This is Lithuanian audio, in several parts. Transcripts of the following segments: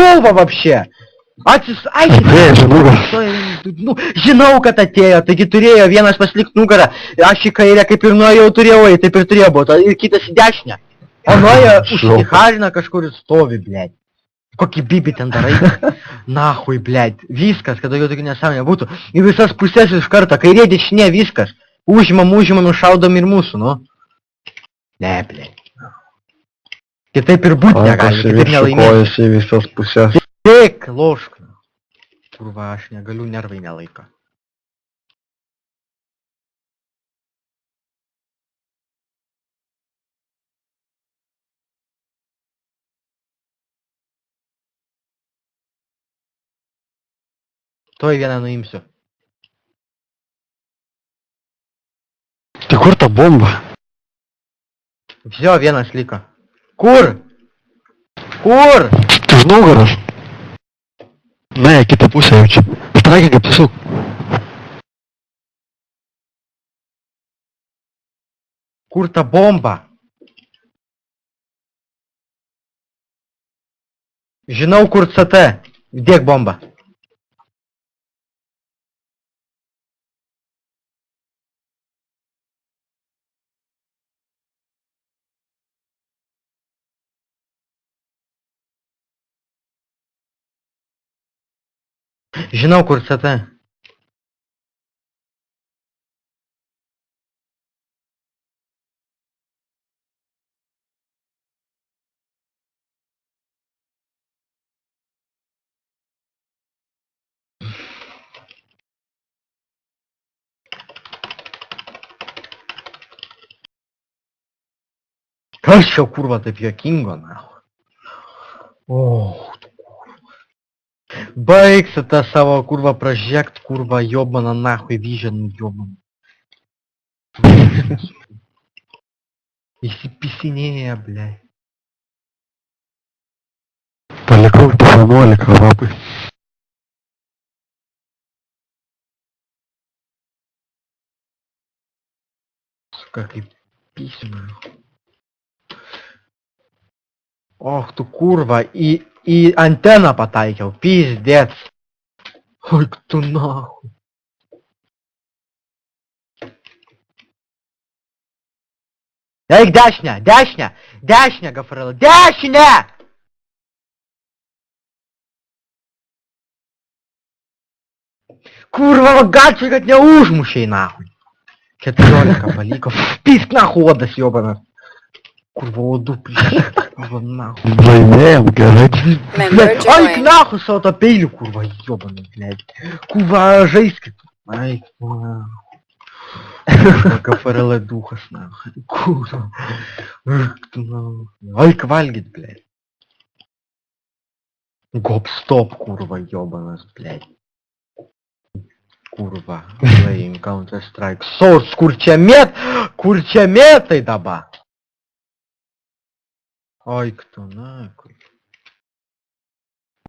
spalva вообще? Atsiprašau, nu, žinau, kad atėjo, taigi turėjo vienas paslikt nugarą, aš į kairę kaip ir nuėjau turėjau, taip ir turėjo būti, ir kitas į dešinę. O nuėjo užsiharina kažkur ir stovi, blėt. Kokį bibį ten darai? Nahui, blėt. Viskas, kad daugiau tokių nesąmonė būtų. Į visas pusės iš karto, kairė dešinė, viskas. Užimam, šaudom ir mūsų, nu. Ne, blėt. Kitaip ir būt negali, kitaip nelaimėti. Į visas pusės. Tik, lošk. Kurva, aš negaliu, nervai nelaiko. Tuoj vieną nuimsiu. Tai kur ta bomba? Vsio, vienas liko. Kur? Kur? Tai už nugaros. Ne, kitą pusę jaučiu. Straikink apsisuk. Kur ta bomba? Žinau, kur CT. Dėk bombą. Žinau, kur CT. Kas čia, kurva, taip juokingo, na? O, baigsi tą savo, kurva, pražekt, kurva, jobaną, nahui, vyžen, jobaną. Įsipisinėja, blei. Palikau tą 11 labai. Suka, kaip pisinu. Och, tu kurva, į anteną pataikiau, pizdėts. Oik tu nahu. Eik dešinę, dešinę, dešinę, Gafarela, dešinę! Kurva, gačiai, kad neužmušiai, nahui. 14 paliko, pisk nahu, odas jobanas. Kurva, odų prieš, kurva, nahu. Laimėjom, gerai. Aik nahu savo tą peilių, kurva, jobanas, blėt. Kurva, žaiskit. Aik, nahu. Gafarela duhas, nahu. Kurva. Aik, nahu. Aik valgyt, blėt. Gop-stop, kurva, jobanas, blėt. Kurva, playing Counter-Strike. Source, kur čia metai dabar? Oi, кто нахуй.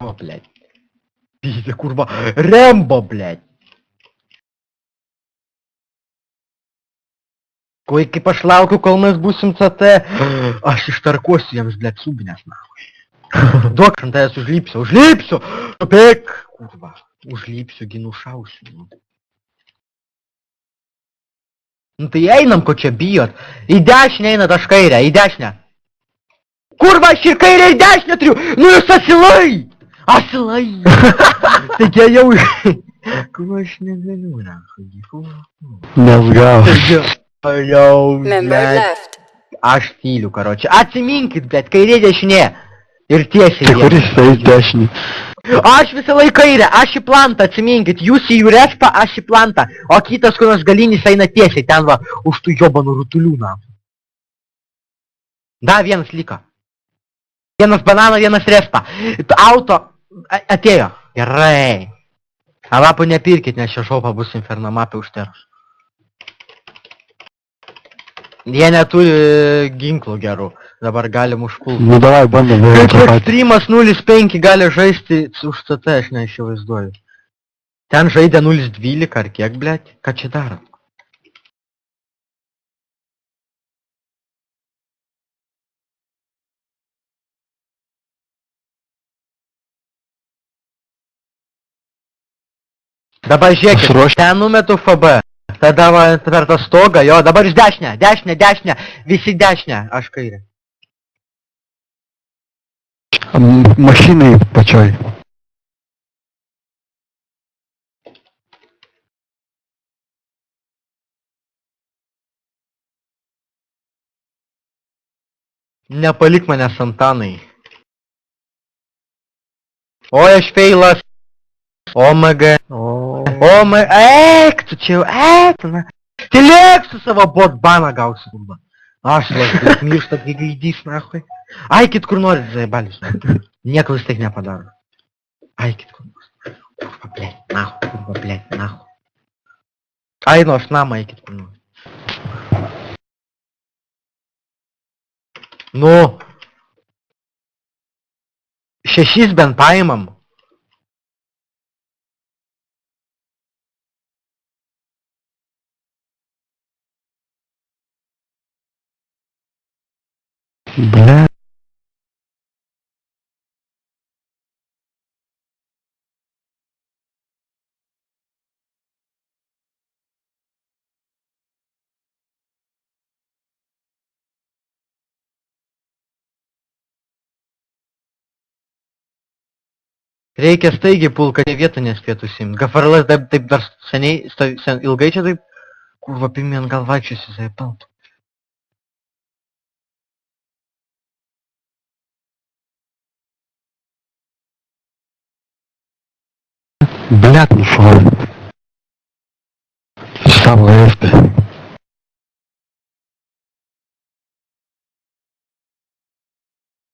О, блядь. Пиздец, курва. Рэмбо, блядь. Койки пошлауку, кол mes būsim CT. Aš ištarkuosiu jiems, blядь, subinės, nahui. Duok, šantai, užlipsiu. Bėk, kurva. Užlipsiu, gi nušausiu. Nu tai einam, ko čia bijot. Į dešinę einat, aš kairę, į dešinę. Kurva, aš ir kairę ir dešinę turiu. Nu jūs asilai. Asilai. Taigi jau... Kurva, aš negaliu, nahui. Nes gavas. Jau, blėt. Aš tyliu, karoči. Atsiminkit, blėt, kairė dešinė. Ir tiesiai. Tai kuris tai dešinį? Aš visą laiką kairę, aš į plantą, atsiminkit. Jūs į jūrespą, aš į plantą. O kitas, kurios galinis eina tiesiai, ten va, už tų jobanų rutulių, na. Da, vienas liko. Vienas banano, vienas respa. Auto atėjo. Gerai. Alapų nepirkit, nes šia šopa bus infernamapė užterus. Jie neturi ginklų gerų. Dabar galim užpulti. Nu davai, bandom. Kaip Extremas 0.5 gali žaisti už CT, aš neįsivaizduoju. Ten žaidė 0.12 ar kiek, blėt? Ką čia daro? Dabar žiūrėkit, Pasiruošti. ten numetu FB. Tada va, per tą stogą, jo, dabar iš dešinę, dešinę, visi dešinę, aš kairę. Mašinai pačioj. Nepalik manęs Antanai. Oi, aš feilas. OMG. Eik, tu čia jau, eik, na. Tylėk su savo botbaną gausi, kurba. Aš las, miršta, kai gaidys, nahui. Aikit kur norit, zaibalius. Nieko vis tiek nepadaro. Aikit kur norit. Kurva, blėt, nahui. Ai, nu aš namą eikit kur norit. Nu. 6 bent paimam. Бля. Reikia staigiai pult, kad jie vietą nespėtų simt. Gafarlas taip dar seniai, ilgai čia taip, kurva pimien gal vaikščiasi, zaipaltų. Блядь, ну шо? Став ГФТ.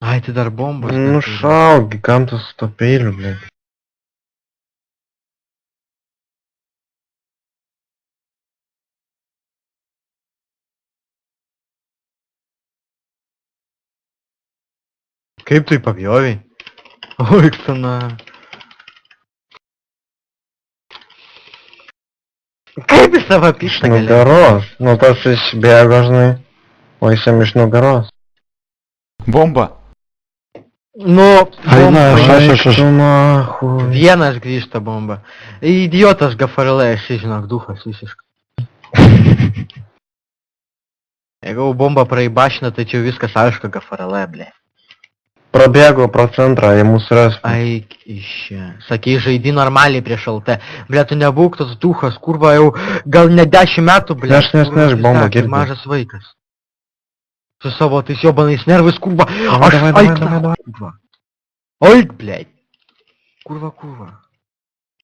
Ai, tai dar bombos. Ну шау, гигантус стопили, блядь. Kaip tu jį papjovei? Oi, ksana. Kaip į savo pištą galėjai? Nugaros. Nu tas išbėgo, žinai. O jis jam iš nugaros. Бомба. Nu, Eina, bomba. aš. Tu nahui. Vienas grįžta bomba. Idiotas Gafarelė, esi žinok, duhas visiškai. Jeigu bomba praeibašina, tai čia jau viskas aišku Gafarelė, blė. Prabėgo pro centrą, jie mūsų ras. Aik iš čia. Sakei, žaidi normaliai prieš LT. Blė, tu nebūk tas duhas, kurva jau gal ne 10 metų, blė. Neš, bomba girdi. Mažas vaikas. Su savo tais jobanais nervais, kurva. Давай, Aik, kurva. Oik, blė. Kurva.